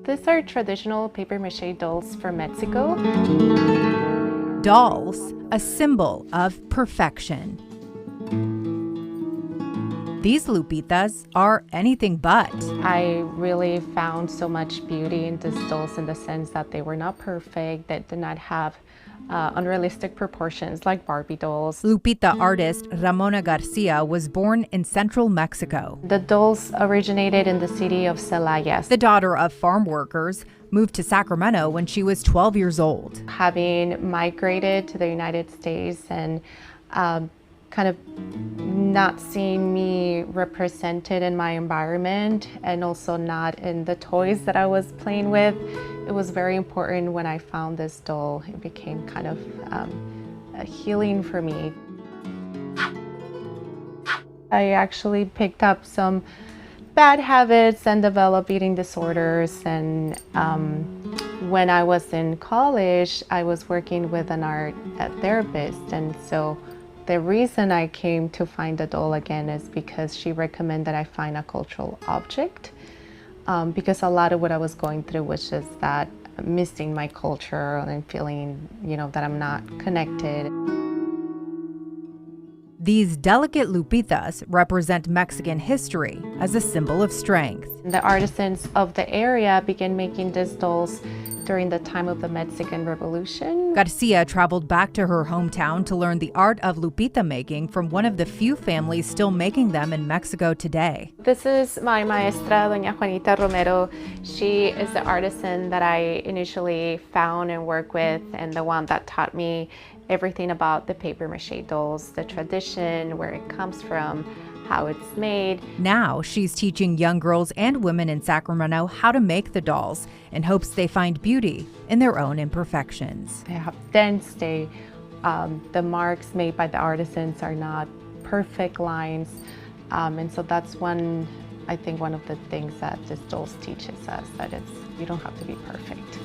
These are traditional papier-mâché dolls from Mexico. Dolls, a symbol of perfection. These Lupitas are anything but. I really found so much beauty in these dolls in the sense that they were not perfect, that did not have unrealistic proportions like Barbie dolls. Lupita artist Ramona Garcia was born in central Mexico. The dolls originated in the city of Celaya. The daughter of farm workers, moved to Sacramento when she was 12 years old. Having migrated to the United States and kind of not seeing me represented in my environment and also not in the toys that I was playing with, it was very important when I found this doll. It became kind of a healing for me. I actually picked up some bad habits and developed eating disorders, and when I was in college, I was working with an art therapist, and so the reason I came to find the doll again is because she recommended I find a cultural object, because a lot of what I was going through was just that missing my culture and feeling, that I'm not connected. These delicate Lupitas represent Mexican history as a symbol of strength. The artisans of the area began making these dolls during the time of the Mexican Revolution. Garcia traveled back to her hometown to learn the art of Lupita making from one of the few families still making them in Mexico today. This is my maestra, Doña Juanita Romero. She is the artisan that I initially found and worked with, and the one that taught me everything about the papier-mâché dolls, the tradition, where it comes from, how it's made. Now she's teaching young girls and women in Sacramento how to make the dolls in hopes they find beauty in their own imperfections. They have dents, the marks made by the artisans are not perfect lines. And so that's I think one of the things that this dolls teaches us, that you don't have to be perfect.